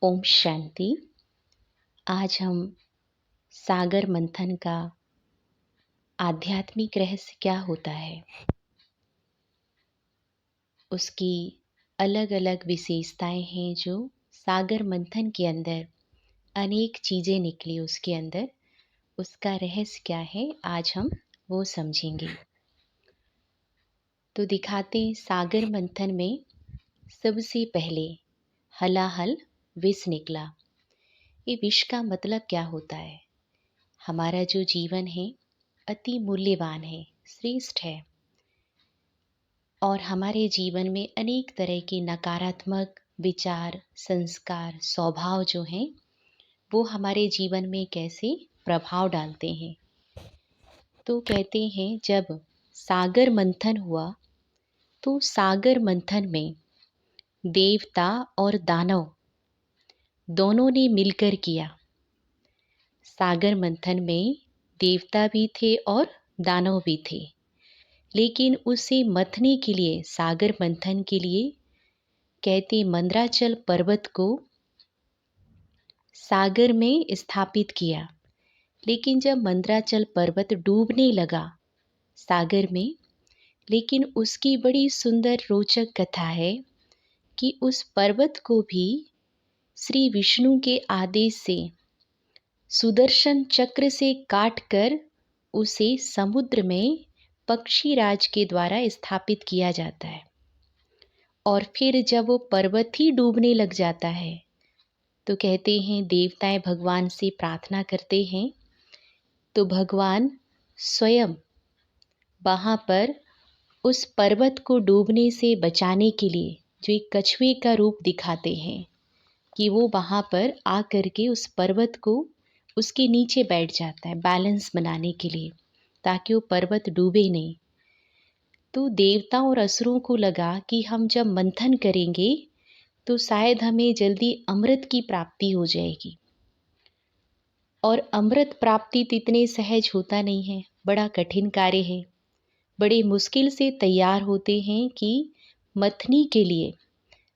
ओम शांति। आज हम सागर मंथन का आध्यात्मिक रहस्य क्या होता है, उसकी अलग अलग विशेषताएं हैं जो सागर मंथन के अंदर अनेक चीज़ें निकली उसके अंदर, उसका रहस्य क्या है आज हम वो समझेंगे। तो दिखाते सागर मंथन में सबसे पहले हलाहल विष निकला। ये विष का मतलब क्या होता है? हमारा जो जीवन है अति मूल्यवान है, श्रेष्ठ है, और हमारे जीवन में अनेक तरह के नकारात्मक विचार, संस्कार, स्वभाव जो हैं वो हमारे जीवन में कैसे प्रभाव डालते हैं। तो कहते हैं जब सागर मंथन हुआ तो सागर मंथन में देवता और दानव दोनों ने मिलकर किया। सागर मंथन में देवता भी थे और दानव भी थे, लेकिन उसे मथने के लिए, सागर मंथन के लिए कहते मंदराचल पर्वत को सागर में स्थापित किया। लेकिन जब मंदराचल पर्वत डूबने लगा सागर में, लेकिन उसकी बड़ी सुंदर रोचक कथा है कि उस पर्वत को भी श्री विष्णु के आदेश से सुदर्शन चक्र से काटकर उसे समुद्र में पक्षीराज के द्वारा स्थापित किया जाता है। और फिर जब वो पर्वत ही डूबने लग जाता है तो कहते हैं देवताएं भगवान से प्रार्थना करते हैं, तो भगवान स्वयं वहाँ पर उस पर्वत को डूबने से बचाने के लिए जो एक कछुए का रूप दिखाते हैं कि वो वहाँ पर आकर के उस पर्वत को उसके नीचे बैठ जाता है बैलेंस बनाने के लिए, ताकि वो पर्वत डूबे नहीं। तो देवताओं और असुरों को लगा कि हम जब मंथन करेंगे तो शायद हमें जल्दी अमृत की प्राप्ति हो जाएगी, और अमृत प्राप्ति तो इतने सहज होता नहीं है, बड़ा कठिन कार्य है। बड़े मुश्किल से तैयार होते हैं कि मथनी के लिए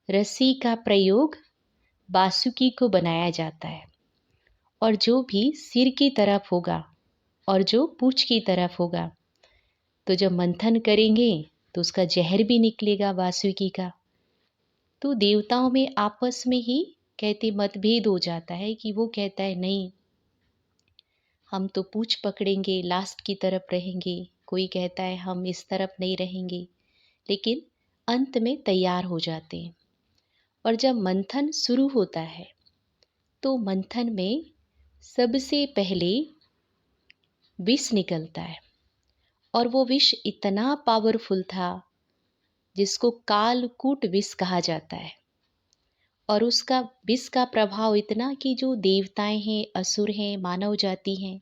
रस्सी का प्रयोग बासुकी को बनाया जाता है, और जो भी सिर की तरफ होगा और जो पूंछ की तरफ होगा, तो जब मंथन करेंगे तो उसका जहर भी निकलेगा बासुकी का। तो देवताओं में आपस में ही कहते मतभेद हो जाता है कि वो कहता है नहीं, हम तो पूंछ पकड़ेंगे, लास्ट की तरफ रहेंगे। कोई कहता है हम इस तरफ नहीं रहेंगे। लेकिन अंत में तैयार हो जाते हैं। और जब मंथन शुरू होता है तो मंथन में सबसे पहले विष निकलता है, और वो विष इतना पावरफुल था जिसको कालकूट विष कहा जाता है। और उसका विष का प्रभाव इतना कि जो देवताएं हैं, असुर हैं, मानव जाति हैं,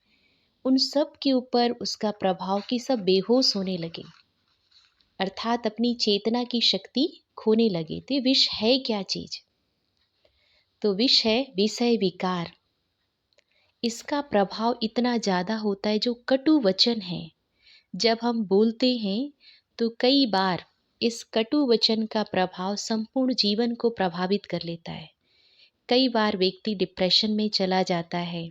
उन सब के ऊपर उसका प्रभाव कि सब बेहोश होने लगे, अर्थात अपनी चेतना की शक्ति खोने लगे। तो विष है क्या चीज? तो विष है विषय विकार। इसका प्रभाव इतना ज़्यादा होता है, जो कटु वचन है जब हम बोलते हैं तो कई बार इस कटु वचन का प्रभाव संपूर्ण जीवन को प्रभावित कर लेता है। कई बार व्यक्ति डिप्रेशन में चला जाता है,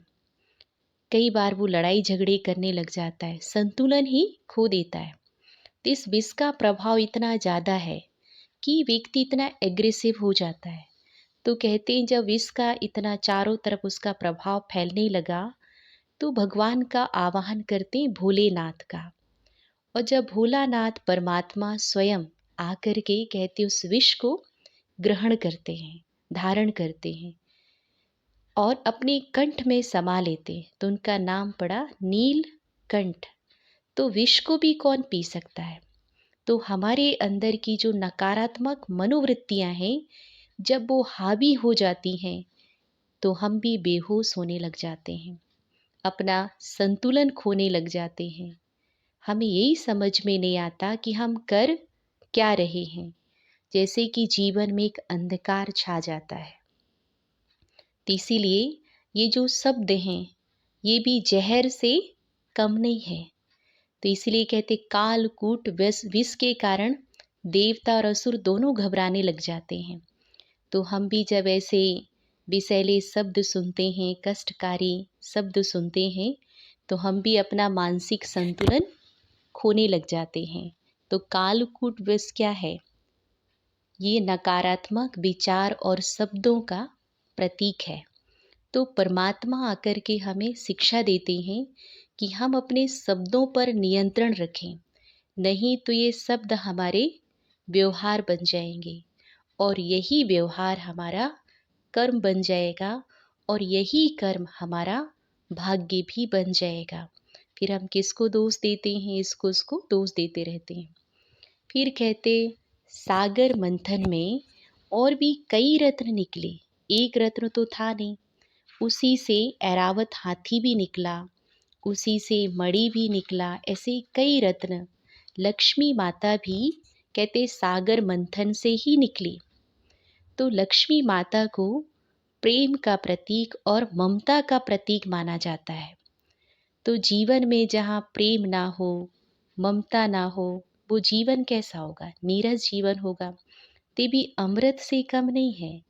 कई बार वो लड़ाई झगड़े करने लग जाता है, संतुलन ही खो देता है। तो इस विष का प्रभाव इतना ज़्यादा है कि व्यक्ति इतना एग्रेसिव हो जाता है। तो कहते हैं जब विष का इतना चारों तरफ उसका प्रभाव फैलने लगा तो भगवान का आवाहन करते हैं भोलेनाथ का। और जब भोलानाथ परमात्मा स्वयं आकर के कहते उस विष को ग्रहण करते हैं, धारण करते हैं और अपने कंठ में समा लेते हैं, तो उनका नाम पड़ा नीलकंठ। तो विष को भी कौन पी सकता है? तो हमारे अंदर की जो नकारात्मक मनोवृत्तियां हैं, जब वो हावी हो जाती हैं तो हम भी बेहोश होने लग जाते हैं, अपना संतुलन खोने लग जाते हैं। हमें यही समझ में नहीं आता कि हम कर क्या रहे हैं, जैसे कि जीवन में एक अंधकार छा जाता है। तो इसीलिए ये जो शब्द हैं ये भी जहर से कम नहीं है। तो इसीलिए कहते कालकूट विष के कारण देवता और असुर दोनों घबराने लग जाते हैं। तो हम भी जब ऐसे विषैले शब्द सुनते हैं, कष्टकारी शब्द सुनते हैं, तो हम भी अपना मानसिक संतुलन खोने लग जाते हैं। तो कालकूट विष क्या है? ये नकारात्मक विचार और शब्दों का प्रतीक है। तो परमात्मा आकर के हमें शिक्षा देते हैं कि हम अपने शब्दों पर नियंत्रण रखें, नहीं तो ये शब्द हमारे व्यवहार बन जाएंगे और यही व्यवहार हमारा कर्म बन जाएगा और यही कर्म हमारा भाग्य भी बन जाएगा। फिर हम किसको दोष देते हैं? इसको उसको दोष देते रहते हैं। फिर कहते सागर मंथन में और भी कई रत्न निकले, एक रत्न तो था नहीं। उसी से ऐरावत हाथी भी निकला, उसी से मणि भी निकला, ऐसे कई रत्न। लक्ष्मी माता भी कहते सागर मंथन से ही निकली। तो लक्ष्मी माता को प्रेम का प्रतीक और ममता का प्रतीक माना जाता है। तो जीवन में जहाँ प्रेम ना हो, ममता ना हो, वो जीवन कैसा होगा? नीरस जीवन होगा। ते भी अमृत से कम नहीं है।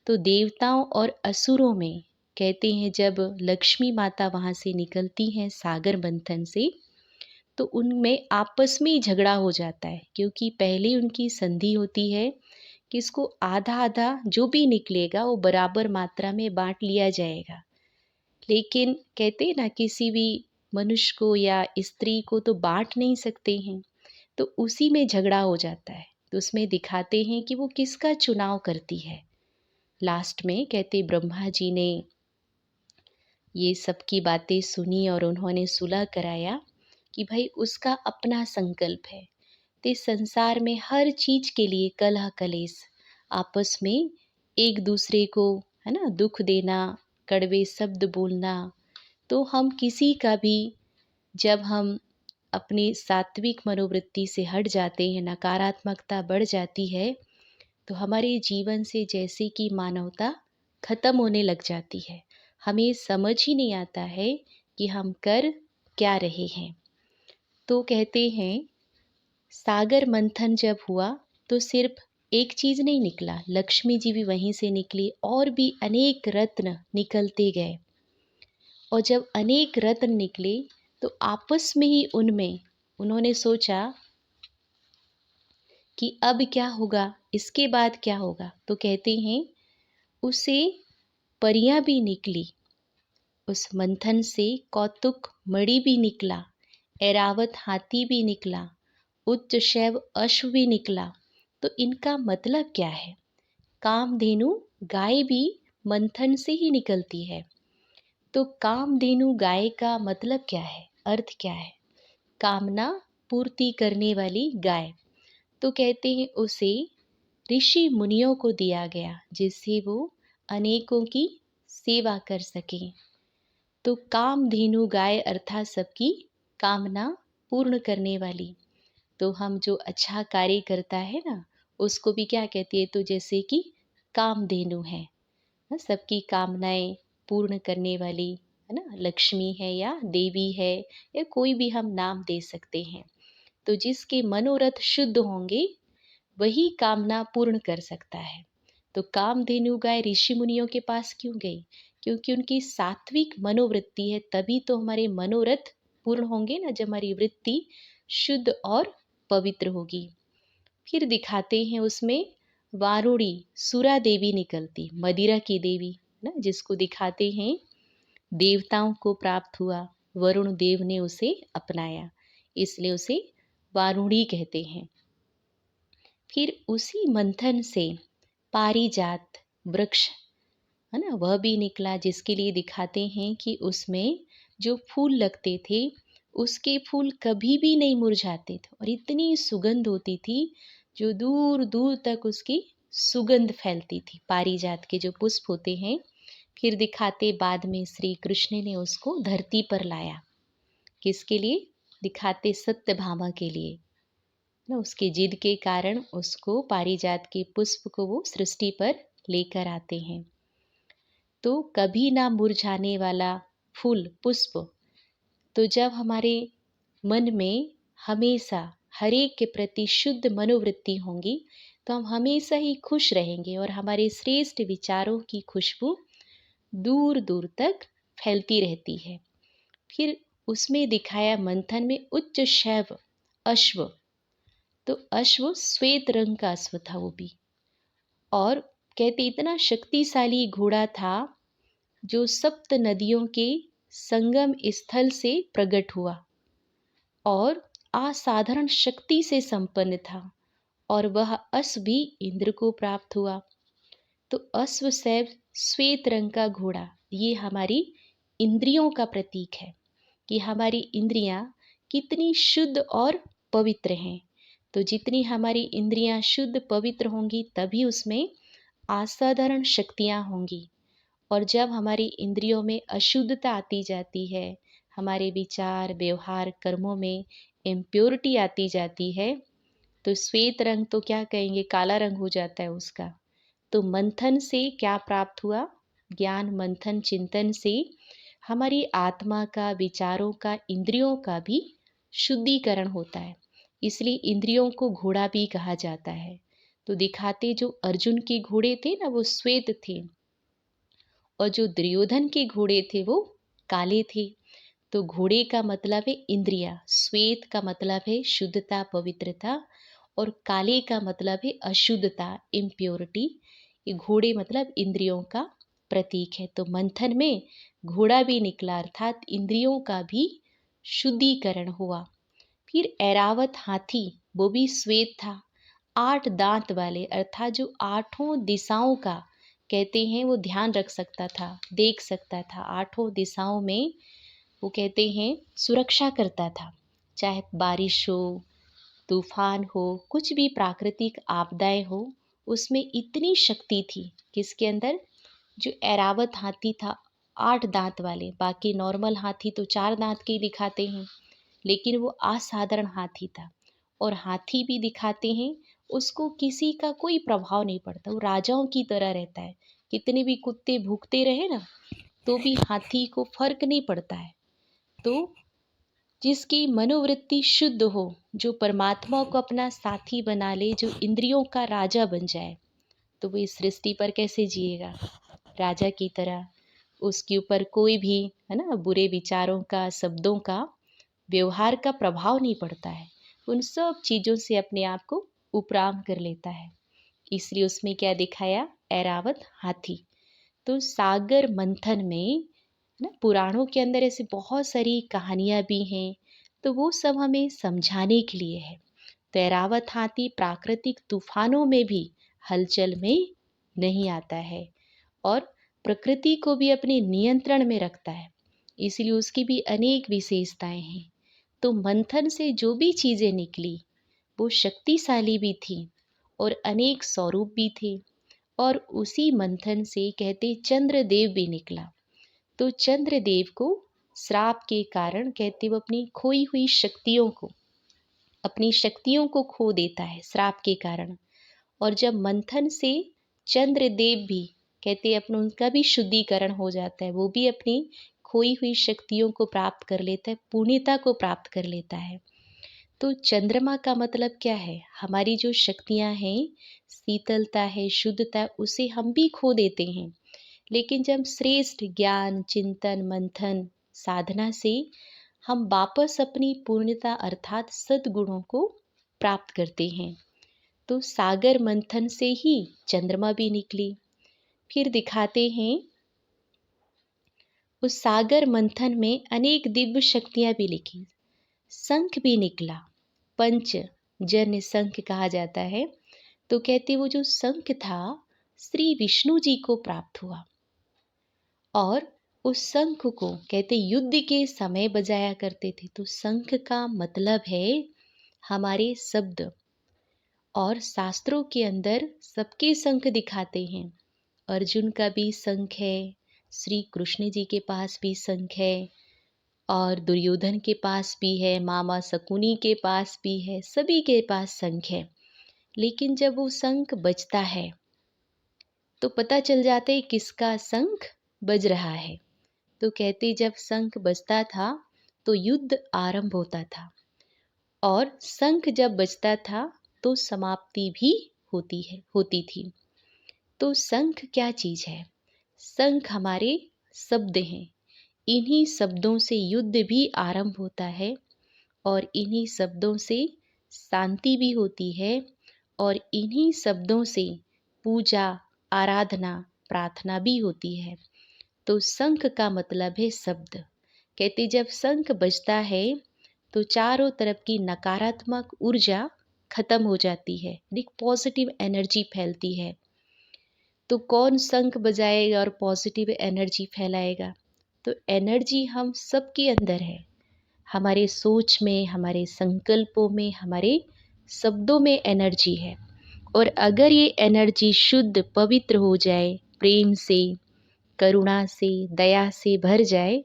तो देवताओं और असुरों में कहते हैं जब लक्ष्मी माता वहाँ से निकलती हैं सागर मंथन से, तो उनमें आपस में ही झगड़ा हो जाता है, क्योंकि पहले उनकी संधि होती है कि इसको आधा आधा जो भी निकलेगा वो बराबर मात्रा में बांट लिया जाएगा। लेकिन कहते हैं ना, किसी भी मनुष्य को या स्त्री को तो बांट नहीं सकते हैं, तो उसी में झगड़ा हो जाता है। तो उसमें दिखाते हैं कि वो किसका चुनाव करती है। लास्ट में कहते ब्रह्मा जी ने ये सब की बातें सुनी और उन्होंने सुलह कराया कि भाई उसका अपना संकल्प है। ते संसार में हर चीज के लिए कलह कलेश, आपस में एक दूसरे को है ना दुख देना, कड़वे शब्द बोलना। तो हम किसी का भी जब हम अपनी सात्विक मनोवृत्ति से हट जाते हैं, नकारात्मकता बढ़ जाती है, तो हमारे जीवन से जैसे कि मानवता खत्म होने लग जाती है। हमें समझ ही नहीं आता है कि हम कर क्या रहे हैं। तो कहते हैं सागर मंथन जब हुआ तो सिर्फ एक चीज नहीं निकला, लक्ष्मी जी भी वहीं से निकली और भी अनेक रत्न निकलते गए। और जब अनेक रत्न निकले तो आपस में ही उनमें उन्होंने सोचा कि अब क्या होगा, इसके बाद क्या होगा। तो कहते हैं उसे परियां भी निकली, उस मंथन से कौतुक मणि भी निकला, ऐरावत हाथी भी निकला, उच्च शैव अश्व भी निकला। तो इनका मतलब क्या है? कामधेनु गाय भी मंथन से ही निकलती है। तो कामधेनु गाय का मतलब क्या है, अर्थ क्या है? कामना पूर्ति करने वाली गाय। तो कहते हैं उसे ऋषि मुनियों को दिया गया जिससे वो अनेकों की सेवा कर सकें। तो कामधेनु गाय अर्थात सबकी कामना पूर्ण करने वाली। तो हम जो अच्छा कार्य करता है ना, उसको भी क्या कहती है? तो जैसे कि कामधेनु है, सबकी कामनाएं पूर्ण करने वाली, है ना, लक्ष्मी है या देवी है या कोई भी हम नाम दे सकते हैं। तो जिसके मनोरथ शुद्ध होंगे वही कामना पूर्ण कर सकता है। तो कामधेनु गाय ऋषि मुनियों के पास क्यों गई? क्योंकि उनकी सात्विक मनोवृत्ति है, तभी तो हमारे मनोरथ पूर्ण होंगे ना, जब हमारी वृत्ति शुद्ध और पवित्र होगी। फिर दिखाते हैं उसमें वारुणी सुरा देवी निकलती, मदिरा की देवी ना, जिसको दिखाते हैं देवताओं को प्राप्त हुआ, वरुण देव ने उसे अपनाया, इसलिए उसे वारुणी कहते हैं। फिर उसी मंथन से पारिजात वृक्ष है ना, वह भी निकला, जिसके लिए दिखाते हैं कि उसमें जो फूल लगते थे उसके फूल कभी भी नहीं मुरझाते थे और इतनी सुगंध होती थी, जो दूर दूर तक उसकी सुगंध फैलती थी, पारिजात के जो पुष्प होते हैं। फिर दिखाते बाद में श्री कृष्ण ने उसको धरती पर लाया, किसके लिए? दिखाते सत्यभामा के लिए ना, उसके जिद के कारण उसको पारिजात के पुष्प को वो सृष्टि पर लेकर आते हैं। तो कभी ना मुरझाने वाला फूल पुष्प, तो जब हमारे मन में हमेशा हर एक के प्रति शुद्ध मनोवृत्ति होंगी तो हम हमेशा ही खुश रहेंगे और हमारे श्रेष्ठ विचारों की खुशबू दूर दूर तक फैलती रहती है। फिर उसमें दिखाया मंथन में उच्च शैव अश्व, तो अश्व श्वेत रंग का अश्व था वो भी, और कहते इतना शक्तिशाली घोड़ा था जो सप्त नदियों के संगम स्थल से प्रकट हुआ और असाधारण शक्ति से संपन्न था, और वह अश्व भी इंद्र को प्राप्त हुआ। तो अश्व सैव श्वेत रंग का घोड़ा, ये हमारी इंद्रियों का प्रतीक है कि हमारी इंद्रियां कितनी शुद्ध और पवित्र हैं। तो जितनी हमारी इंद्रियां शुद्ध पवित्र होंगी तभी उसमें असाधारण शक्तियां होंगी। और जब हमारी इंद्रियों में अशुद्धता आती जाती है, हमारे विचार व्यवहार कर्मों में इम्प्योरिटी आती जाती है, तो श्वेत रंग तो क्या कहेंगे, काला रंग हो जाता है उसका। तो मंथन से क्या प्राप्त हुआ, ज्ञान मंथन चिंतन से हमारी आत्मा का, विचारों का, इंद्रियों का भी शुद्धिकरण होता है। इसलिए इंद्रियों को घोड़ा भी कहा जाता है। तो दिखाते जो अर्जुन के घोड़े थे ना वो श्वेत थे, और जो दुर्योधन के घोड़े थे वो काले थे। तो घोड़े का मतलब है इंद्रिया, श्वेत का मतलब है शुद्धता पवित्रता, और काले का मतलब है अशुद्धता इम्प्योरिटी। ये घोड़े मतलब इंद्रियों का प्रतीक है। तो मंथन में घोड़ा भी निकला, अर्थात इंद्रियों का भी शुद्धिकरण हुआ। फिर ऐरावत हाथी, वो भी श्वेत था, 8 दांत वाले, अर्थात जो आठों दिशाओं का कहते हैं वो ध्यान रख सकता था, देख सकता था, आठों दिशाओं में वो कहते हैं सुरक्षा करता था। चाहे बारिश हो, तूफान हो, कुछ भी प्राकृतिक आपदाएं हो, उसमें इतनी शक्ति थी किसके अंदर, जो ऐरावत हाथी था 8 दांत वाले। बाकी नॉर्मल हाथी तो 4 दांत के ही दिखाते हैं, लेकिन वो असाधारण हाथी था। और हाथी भी दिखाते हैं उसको किसी का कोई प्रभाव नहीं पड़ता, वो राजाओं की तरह रहता है। कितने भी कुत्ते भूखते रहे ना तो भी हाथी को फर्क नहीं पड़ता है। तो जिसकी मनोवृत्ति शुद्ध हो, जो परमात्मा को अपना साथी बना ले, जो इंद्रियों का राजा बन जाए, तो वो इस सृष्टि पर कैसे जिएगा, राजा की तरह। उसके ऊपर कोई भी है ना बुरे विचारों का, शब्दों का, व्यवहार का प्रभाव नहीं पड़ता है। उन सब चीज़ों से अपने आप को उपराम कर लेता है। इसलिए उसमें क्या दिखाया, ऐरावत हाथी। तो सागर मंथन में ना पुराणों के अंदर ऐसी बहुत सारी कहानियां भी हैं, तो वो सब हमें समझाने के लिए है। तो ऐरावत हाथी प्राकृतिक तूफानों में भी हलचल में नहीं आता है और प्रकृति को भी अपने नियंत्रण में रखता है, इसलिए उसकी भी अनेक विशेषताएं हैं। तो मंथन से जो भी चीज़ें निकली वो शक्तिशाली भी थी और अनेक स्वरूप भी थे। और उसी मंथन से कहते चंद्रदेव भी निकला। तो चंद्रदेव को श्राप के कारण कहते वो अपनी शक्तियों को खो देता है श्राप के कारण। और जब मंथन से चंद्रदेव भी कहते अपने उनका भी शुद्धिकरण हो जाता है, वो भी अपनी खोई हुई शक्तियों को प्राप्त कर लेता है, पूर्णता को प्राप्त कर लेता है। तो चंद्रमा का मतलब क्या है, हमारी जो शक्तियां हैं, शीतलता है, शुद्धता, उसे हम भी खो देते हैं। लेकिन जब श्रेष्ठ ज्ञान चिंतन मंथन साधना से हम वापस अपनी पूर्णता अर्थात सद्गुणों को प्राप्त करते हैं। तो सागर मंथन से ही चंद्रमा भी निकली। फिर दिखाते हैं उस सागर मंथन में अनेक दिव्य शक्तियां भी लिखी। शंख भी निकला, पंच जन शंख कहा जाता है। तो कहते वो जो शंख था श्री विष्णु जी को प्राप्त हुआ, और उस शंख को कहते युद्ध के समय बजाया करते थे। तो शंख का मतलब है हमारे शब्द, और शास्त्रों के अंदर सबके शंख दिखाते हैं। अर्जुन का भी शंख है, श्री कृष्ण जी के पास भी शंख है, और दुर्योधन के पास भी है, मामा शकुनी के पास भी है, सभी के पास शंख है। लेकिन जब वो शंख बजता है तो पता चल जाता है किसका शंख बज रहा है। तो कहते जब शंख बजता था तो युद्ध आरंभ होता था, और शंख जब बजता था तो समाप्ति भी होती थी। तो शंख क्या चीज़ है? शंख हमारे शब्द हैं। इन्हीं शब्दों से युद्ध भी आरंभ होता है और इन्हीं शब्दों से शांति भी होती है और इन्हीं शब्दों से पूजा, आराधना, प्रार्थना भी होती है। तो शंख का मतलब है शब्द। कहते जब शंख बजता है तो चारों तरफ की नकारात्मक ऊर्जा खत्म हो जाती है, एक पॉजिटिव एनर्जी फैलती है। तो कौन शंख बजाएगा और पॉजिटिव एनर्जी फैलाएगा? तो एनर्जी हम सबके अंदर है, हमारे सोच में, हमारे संकल्पों में, हमारे शब्दों में एनर्जी है। और अगर ये एनर्जी शुद्ध पवित्र हो जाए, प्रेम से, करुणा से, दया से भर जाए,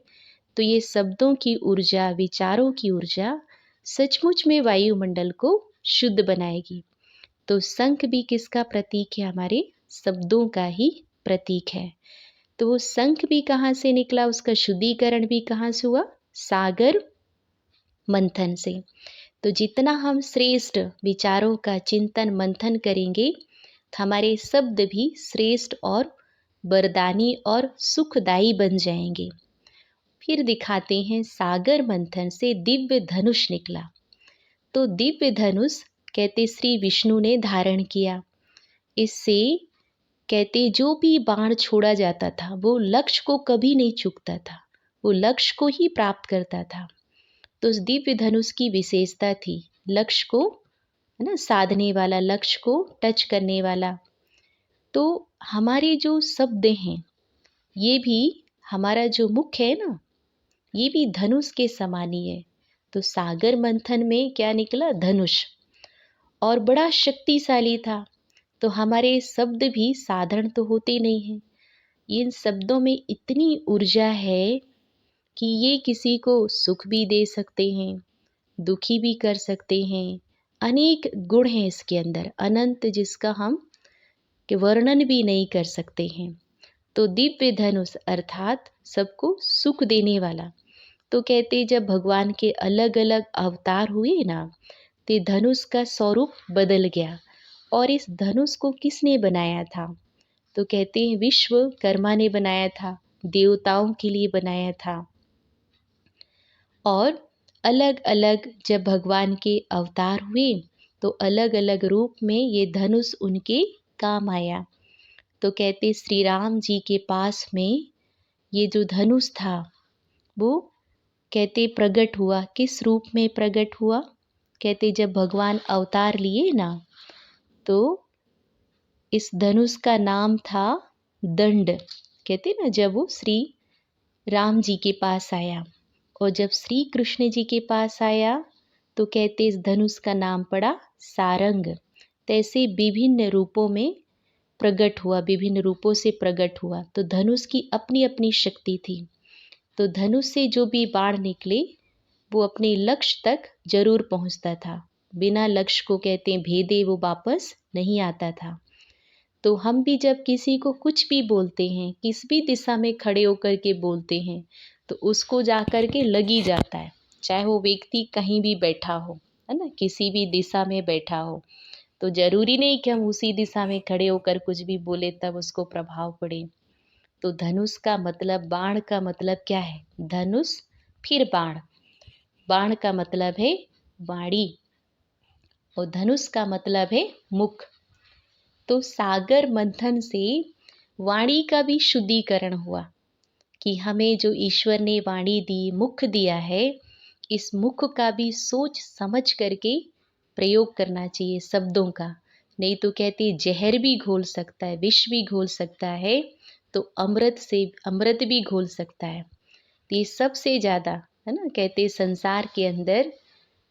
तो ये शब्दों की ऊर्जा, विचारों की ऊर्जा सचमुच में वायुमंडल को शुद्ध बनाएगी। तो शंख भी किसका प्रतीक है? हमारे शब्दों का ही प्रतीक है। तो वो शंख भी कहाँ से निकला, उसका शुद्धिकरण भी कहाँ से हुआ? सागर मंथन से। तो जितना हम श्रेष्ठ विचारों का चिंतन मंथन करेंगे, तो हमारे शब्द भी श्रेष्ठ और वरदानी और सुखदायी बन जाएंगे। फिर दिखाते हैं सागर मंथन से दिव्य धनुष निकला। तो दिव्य धनुष कहते श्री विष्णु ने धारण किया। इससे कहते जो भी बाण छोड़ा जाता था वो लक्ष्य को कभी नहीं चूकता था, वो लक्ष्य को ही प्राप्त करता था। तो उस दिव्य धनुष की विशेषता थी, लक्ष्य को, है ना, साधने वाला, लक्ष्य को टच करने वाला। तो हमारे जो शब्द हैं, ये भी हमारा जो मुख है ना, ये भी धनुष के समान ही है। तो सागर मंथन में क्या निकला? धनुष। और बड़ा शक्तिशाली था। तो हमारे शब्द भी साधारण तो होते नहीं हैं। इन शब्दों में इतनी ऊर्जा है कि ये किसी को सुख भी दे सकते हैं, दुखी भी कर सकते हैं। अनेक गुण हैं इसके अंदर, अनंत, जिसका हम के वर्णन भी नहीं कर सकते हैं। तो दिव्य धनुष अर्थात सबको सुख देने वाला। तो कहते जब भगवान के अलग अलग अवतार हुए ना, तो धनुष का स्वरूप बदल गया। और इस धनुष को किसने बनाया था? तो कहते हैं विश्वकर्मा ने बनाया था, देवताओं के लिए बनाया था। और अलग अलग जब भगवान के अवतार हुए तो अलग अलग रूप में ये धनुष उनके काम आया। तो कहते श्री राम जी के पास में ये जो धनुष था वो कहते प्रकट हुआ। किस रूप में प्रकट हुआ? कहते जब भगवान अवतार लिए ना, तो इस धनुष का नाम था दंड। कहते ना जब वो श्री राम जी के पास आया और जब श्री कृष्ण जी के पास आया तो कहते इस धनुष का नाम पड़ा सारंग। तैसे विभिन्न रूपों में प्रकट हुआ, विभिन्न रूपों से प्रकट हुआ। तो धनुष की अपनी अपनी शक्ति थी। तो धनुष से जो भी बाण निकले वो अपने लक्ष्य तक जरूर पहुंचता था, बिना लक्ष्य को कहते हैं भेदे वो वापस नहीं आता था। तो हम भी जब किसी को कुछ भी बोलते हैं, किस भी दिशा में खड़े होकर के बोलते हैं, तो उसको जा कर के लग ही जाता है, चाहे वो व्यक्ति कहीं भी बैठा हो, है ना, किसी भी दिशा में बैठा हो। तो जरूरी नहीं कि हम उसी दिशा में खड़े होकर कुछ भी बोले तब उसको प्रभाव पड़े। तो धनुष का मतलब, बाण का मतलब क्या है? धनुष फिर बाण। बाण का मतलब है वाणी और धनुष का मतलब है मुख। तो सागर मंथन से वाणी का भी शुद्धिकरण हुआ कि हमें जो ईश्वर ने वाणी दी, मुख दिया है, इस मुख का भी सोच समझ करके प्रयोग करना चाहिए शब्दों का। नहीं तो कहते जहर भी घोल सकता है, विष भी घोल सकता है, तो अमृत भी घोल सकता है। तो ये सबसे ज़्यादा, है ना, कहते संसार के अंदर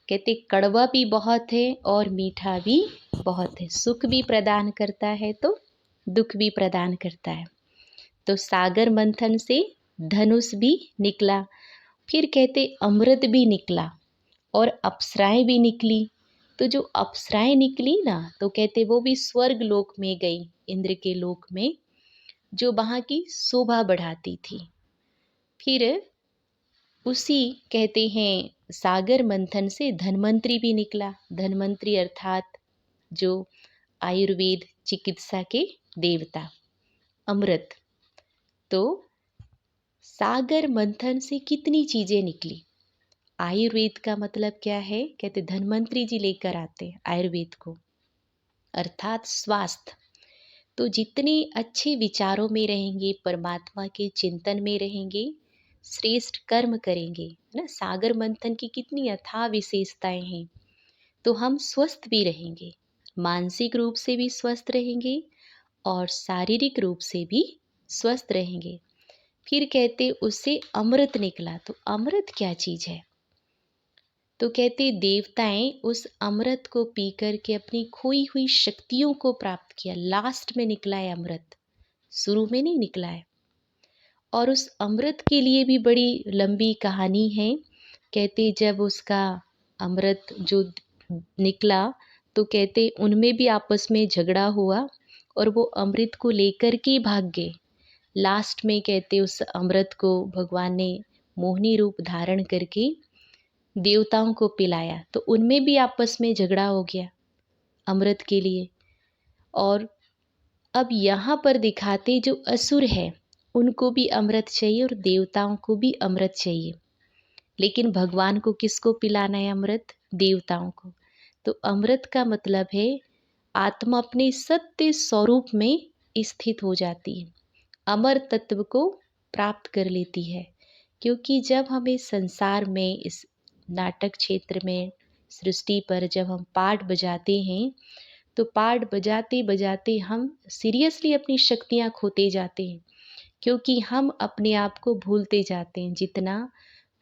कहते कड़वा भी बहुत है और मीठा भी बहुत है। सुख भी प्रदान करता है तो दुख भी प्रदान करता है। तो सागर मंथन से धनुष भी निकला, फिर कहते अमृत भी निकला और अप्सराएं भी निकली। तो जो अप्सराएं निकली ना, तो कहते वो भी स्वर्ग लोक में गई, इंद्र के लोक में, जो वहाँ की शोभा बढ़ाती थी। फिर उसी कहते हैं सागर मंथन से धन्वंतरी भी निकला। धन्वंतरी अर्थात जो आयुर्वेद चिकित्सा के देवता अमृत। तो सागर मंथन से कितनी चीजें निकली। आयुर्वेद का मतलब क्या है, कहते धन्वंतरी जी लेकर आते हैं आयुर्वेद को, अर्थात स्वास्थ्य। तो जितने अच्छे विचारों में रहेंगे, परमात्मा के चिंतन में रहेंगे, श्रेष्ठ कर्म करेंगे, है ना। सागर मंथन की कितनी अथाह विशेषताएं हैं। तो हम स्वस्थ भी रहेंगे, मानसिक रूप से भी स्वस्थ रहेंगे और शारीरिक रूप से भी स्वस्थ रहेंगे। फिर कहते उससे अमृत निकला। तो अमृत क्या चीज है, तो कहते देवताएं उस अमृत को पी कर के अपनी खोई हुई शक्तियों को प्राप्त किया। लास्ट में निकला है अमृत, शुरू में नहीं निकला है। और उस अमृत के लिए भी बड़ी लंबी कहानी है। कहते जब उसका अमृत जो निकला तो कहते उनमें भी आपस में झगड़ा हुआ और वो अमृत को लेकर के भाग गए। लास्ट में कहते उस अमृत को भगवान ने मोहिनी रूप धारण करके देवताओं को पिलाया। तो उनमें भी आपस में झगड़ा हो गया अमृत के लिए। और अब यहाँ पर दिखाते जो असुर है उनको भी अमृत चाहिए और देवताओं को भी अमृत चाहिए। लेकिन भगवान को किसको पिलाना है अमृत, देवताओं को। तो अमृत का मतलब है आत्मा अपने सत्य स्वरूप में स्थित हो जाती है, अमर तत्व को प्राप्त कर लेती है। क्योंकि जब हमें संसार में, इस नाटक क्षेत्र में, सृष्टि पर जब हम पाठ बजाते हैं तो पाठ बजाते बजाते हम सीरियसली अपनी शक्तियाँ खोते जाते हैं। क्योंकि हम अपने आप को भूलते जाते हैं। जितना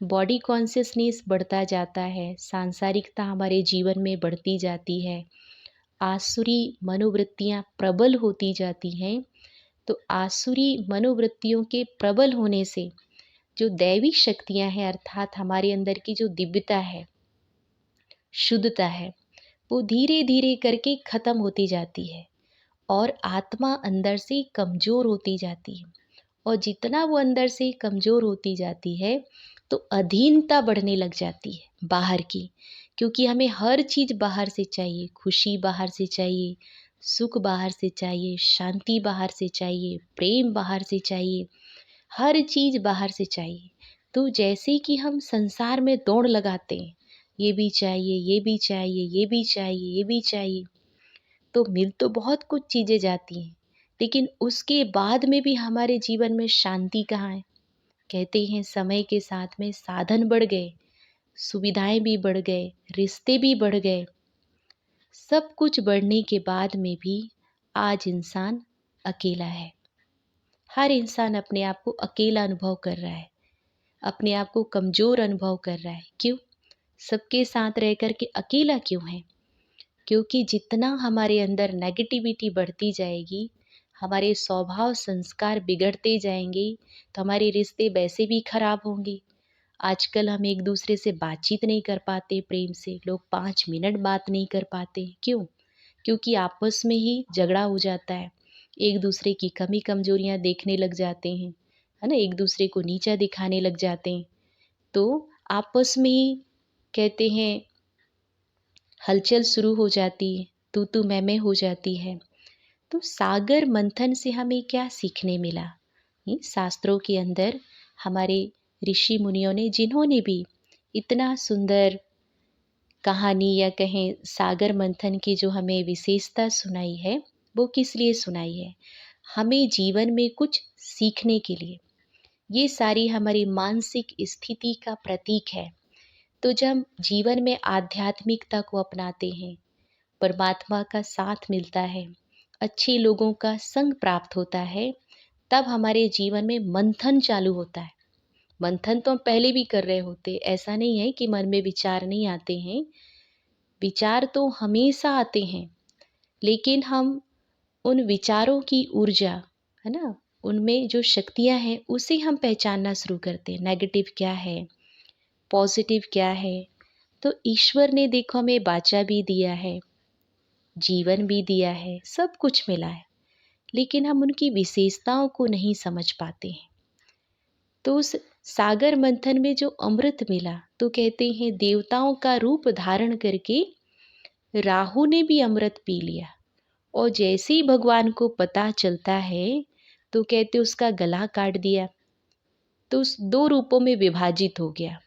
बॉडी कॉन्शियसनेस बढ़ता जाता है, सांसारिकता हमारे जीवन में बढ़ती जाती है, आसुरी मनोवृत्तियाँ प्रबल होती जाती हैं। तो आसुरी मनोवृत्तियों के प्रबल होने से जो दैवी शक्तियाँ हैं, अर्थात हमारे अंदर की जो दिव्यता है, शुद्धता है, वो धीरे धीरे करके खत्म होती जाती है और आत्मा अंदर से कमज़ोर होती जाती है। और जितना वो अंदर से कमज़ोर होती जाती है तो अधीनता बढ़ने लग जाती है बाहर की। क्योंकि हमें हर चीज़ बाहर से चाहिए, खुशी बाहर से चाहिए, सुख बाहर से चाहिए, शांति बाहर से चाहिए, प्रेम बाहर से चाहिए, हर चीज़ बाहर से चाहिए। तो जैसे कि हम संसार में दौड़ लगाते हैं, ये भी चाहिए, ये भी चाहिए, ये भी चाहिए, ये भी चाहिए, तो मिल तो बहुत कुछ चीज़ें जाती हैं, लेकिन उसके बाद में भी हमारे जीवन में शांति कहाँ है। कहते हैं समय के साथ में साधन बढ़ गए, सुविधाएं भी बढ़ गए, रिश्ते भी बढ़ गए, सब कुछ बढ़ने के बाद में भी आज इंसान अकेला है। हर इंसान अपने आप को अकेला अनुभव कर रहा है, अपने आप को कमज़ोर अनुभव कर रहा है। क्यों? सबके साथ रह कर के अकेला क्यों है? क्योंकि जितना हमारे अंदर नेगेटिविटी बढ़ती जाएगी, हमारे स्वभाव संस्कार बिगड़ते जाएंगे, तो हमारे रिश्ते वैसे भी खराब होंगे। आजकल हम एक दूसरे से बातचीत नहीं कर पाते प्रेम से, लोग 5 मिनट बात नहीं कर पाते। क्यों? क्योंकि आपस में ही झगड़ा हो जाता है, एक दूसरे की कमी कमजोरियां देखने लग जाते हैं, है ना, एक दूसरे को नीचा दिखाने लग जाते हैं। तो आपस में ही कहते हैं हलचल शुरू हो जाती है, तू मैं हो जाती है। तो सागर मंथन से हमें क्या सीखने मिला? ये शास्त्रों के अंदर हमारे ऋषि मुनियों ने, जिन्होंने भी इतना सुंदर कहानी या कहें सागर मंथन की जो हमें विशेषता सुनाई है, वो किस लिए सुनाई है? हमें जीवन में कुछ सीखने के लिए। ये सारी हमारी मानसिक स्थिति का प्रतीक है। तो जब हम जीवन में आध्यात्मिकता को अपनाते हैं, परमात्मा का साथ मिलता है, अच्छे लोगों का संग प्राप्त होता है, तब हमारे जीवन में मंथन चालू होता है। मंथन तो हम पहले भी कर रहे होते, ऐसा नहीं है कि मन में विचार नहीं आते हैं, विचार तो हमेशा आते हैं। लेकिन हम उन विचारों की ऊर्जा, है ना, उनमें जो शक्तियां हैं उसे हम पहचानना शुरू करते हैं। नेगेटिव क्या है, पॉजिटिव क्या है। तो ईश्वर ने देखो हमें वाचा भी दिया है, जीवन भी दिया है, सब कुछ मिला है, लेकिन हम उनकी विशेषताओं को नहीं समझ पाते हैं। तो उस सागर मंथन में जो अमृत मिला, तो कहते हैं देवताओं का रूप धारण करके राहु ने भी अमृत पी लिया और जैसे ही भगवान को पता चलता है तो कहते उसका गला काट दिया। तो उस दो रूपों में विभाजित हो गया,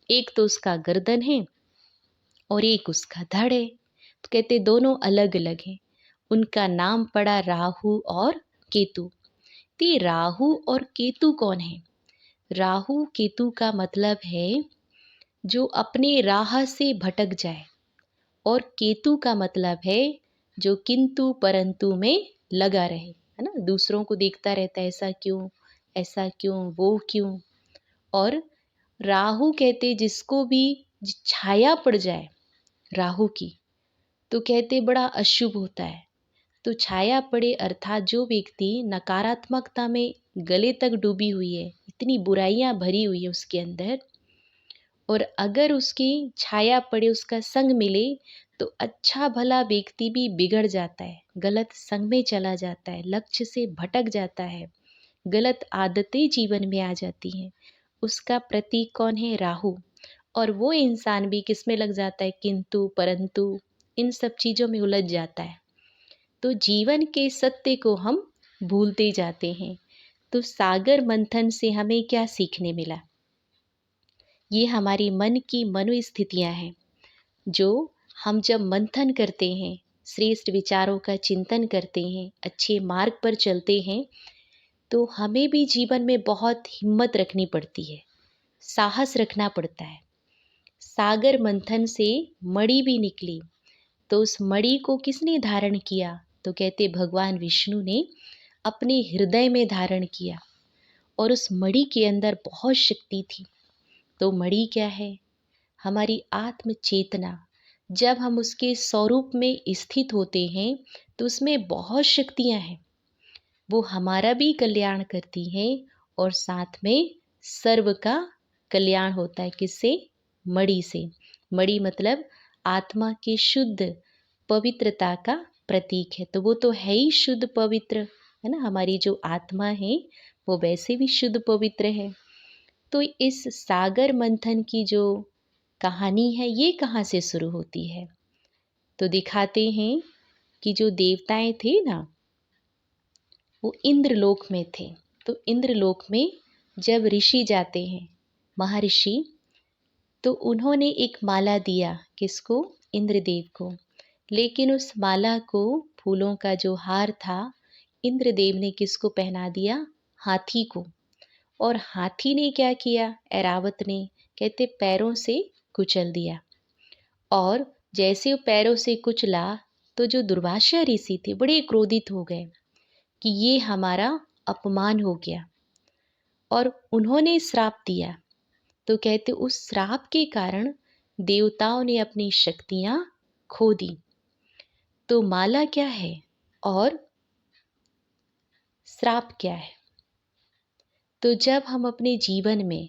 एक तो उसका गर्दन है और एक उसका धड़ है। तो कहते दोनों अलग अलग हैं। उनका नाम पड़ा राहु और केतु। तो ये राहु और केतु कौन है? राहु केतु का मतलब है जो अपने राह से भटक जाए, और केतु का मतलब है जो किंतु परंतु में लगा रहे, है ना, दूसरों को देखता रहता है, ऐसा क्यों, वो क्यों। और राहु कहते जिसको भी छाया पड़ जाए राहु की, तो कहते बड़ा अशुभ होता है। तो छाया पड़े अर्थात जो व्यक्ति नकारात्मकता में गले तक डूबी हुई है, इतनी बुराइयां भरी हुई है उसके अंदर, और अगर उसकी छाया पड़े, उसका संग मिले, तो अच्छा भला व्यक्ति भी बिगड़ जाता है, गलत संग में चला जाता है, लक्ष्य से भटक जाता है, गलत आदतें जीवन में आ जाती हैं। उसका प्रतीक कौन है? राहु। और वो इंसान भी किस में लग जाता है? किंतु परंतु, इन सब चीज़ों में उलझ जाता है। तो जीवन के सत्य को हम भूलते जाते हैं। तो सागर मंथन से हमें क्या सीखने मिला? ये हमारी मन की मनोस्थितियाँ हैं, जो हम जब मंथन करते हैं, श्रेष्ठ विचारों का चिंतन करते हैं, अच्छे मार्ग पर चलते हैं, तो हमें भी जीवन में बहुत हिम्मत रखनी पड़ती है, साहस रखना पड़ता है। सागर मंथन से मणि भी निकली, तो उस मणि को किसने धारण किया? तो कहते भगवान विष्णु ने अपने हृदय में धारण किया, और उस मणि के अंदर बहुत शक्ति थी। तो मणि क्या है? हमारी आत्म चेतना। जब हम उसके स्वरूप में स्थित होते हैं तो उसमें बहुत शक्तियाँ हैं। वो हमारा भी कल्याण करती हैं, और साथ में सर्व का कल्याण होता है। किससे? मणि से। मणि मतलब आत्मा की शुद्ध पवित्रता का प्रतीक है। तो वो तो है ही शुद्ध पवित्र, है ना। हमारी जो आत्मा है वो वैसे भी शुद्ध पवित्र है। तो इस सागर मंथन की जो कहानी है, ये कहाँ से शुरू होती है? तो दिखाते हैं कि जो देवताएं थे ना, वो इंद्रलोक में थे। तो इंद्रलोक में जब ऋषि जाते हैं, महर्षि, तो उन्होंने एक माला दिया। किसको? इंद्रदेव को। लेकिन उस माला को, फूलों का जो हार था, इंद्रदेव ने किसको पहना दिया? हाथी को। और हाथी ने क्या किया? ऐरावत ने, कहते पैरों से कुचल दिया। और जैसे वो पैरों से कुचला, तो जो दुर्वासा ऋषि थे बड़े क्रोधित हो गए कि ये हमारा अपमान हो गया, और उन्होंने श्राप दिया। तो कहते उस श्राप के कारण देवताओं ने अपनी शक्तियां खो दी। तो माला क्या है और श्राप क्या है? तो जब हम अपने जीवन में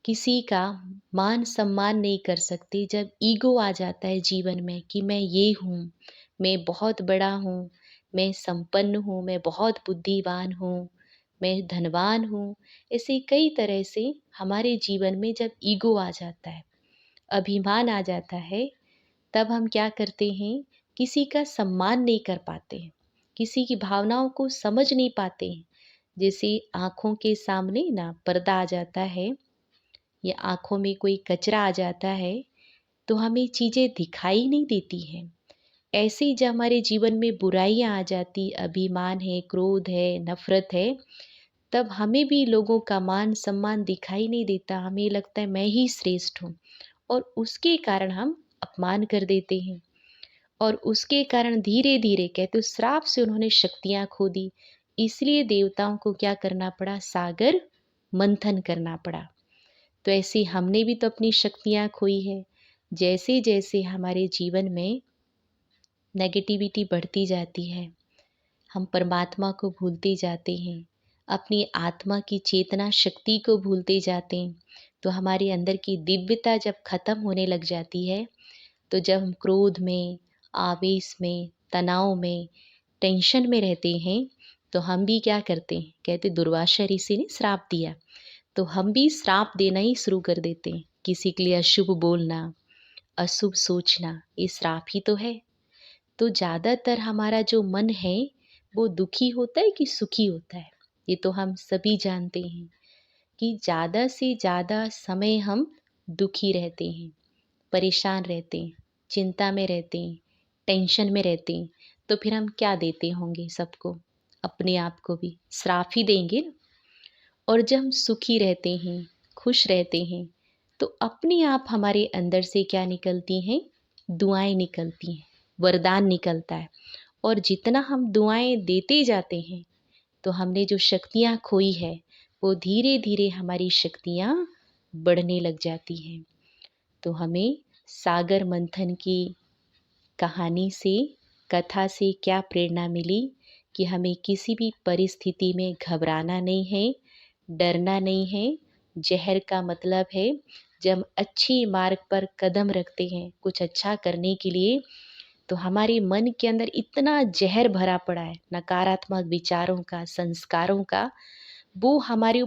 किसी का मान सम्मान नहीं कर सकते, जब ईगो आ जाता है जीवन में कि मैं ये हूँ, मैं बहुत बड़ा हूँ, मैं संपन्न हूँ, मैं बहुत बुद्धिमान हूँ, मैं धनवान हूँ, ऐसे कई तरह से हमारे जीवन में जब ईगो आ जाता है, अभिमान आ जाता है, तब हम क्या करते हैं? किसी का सम्मान नहीं कर पाते हैं, किसी की भावनाओं को समझ नहीं पाते हैं। जैसे आँखों के सामने ना पर्दा आ जाता है, या आँखों में कोई कचरा आ जाता है, तो हमें चीज़ें दिखाई नहीं देती हैं। ऐसे ही जब हमारे जीवन में बुराइयाँ आ जाती, अभिमान है, क्रोध है, नफ़रत है, तब हमें भी लोगों का मान सम्मान दिखाई नहीं देता। हमें लगता है मैं ही श्रेष्ठ हूँ, और उसके कारण हम अपमान कर देते हैं। और उसके कारण धीरे धीरे, कहते उस श्राप से उन्होंने शक्तियाँ खो दी। इसलिए देवताओं को क्या करना पड़ा? सागर मंथन करना पड़ा। तो ऐसे हमने भी तो अपनी शक्तियाँ खोई है। जैसे जैसे हमारे जीवन में नेगेटिविटी बढ़ती जाती है, हम परमात्मा को भूलते जाते हैं, अपनी आत्मा की चेतना शक्ति को भूलते जाते हैं, तो हमारे अंदर की दिव्यता जब खत्म होने लग जाती है, तो जब हम क्रोध में, आवेश में, तनाव में, टेंशन में रहते हैं, तो हम भी क्या करते हैं? कहते दुर्वासा ऋषि ने श्राप दिया, तो हम भी श्राप देना ही शुरू कर देते हैं। किसी के लिए अशुभ बोलना, अशुभ सोचना, ये श्राप ही तो है। तो ज़्यादातर हमारा जो मन है वो दुखी होता है कि सुखी होता है? ये तो हम सभी जानते हैं कि ज़्यादा से ज़्यादा समय हम दुखी रहते हैं, परेशान रहते हैं, चिंता में रहते हैं, टेंशन में रहते हैं। तो फिर हम क्या देते होंगे सबको? अपने आप को भी श्राप ही देंगे ना। और जब हम सुखी रहते हैं, खुश रहते हैं, तो अपने आप हमारे अंदर से क्या निकलती हैं? दुआएँ निकलती हैं, वरदान निकलता है। और जितना हम दुआएँ देते जाते हैं, तो हमने जो शक्तियाँ खोई है, वो धीरे-धीरे हमारी शक्तियाँ बढ़ने लग जाती हैं। तो हमें सागर मंथन की कहानी से, कथा से क्या प्रेरणा मिली कि हमें किसी भी परिस्थिति में घबराना नहीं है, डरना नहीं है। ज़हर का मतलब है जब हम अच्छी मार्ग पर कदम रखते हैं कुछ अच्छा करने के लिए, तो हमारे मन के अंदर इतना ज़हर भरा पड़ा है नकारात्मक विचारों का, संस्कारों का, वो हमारे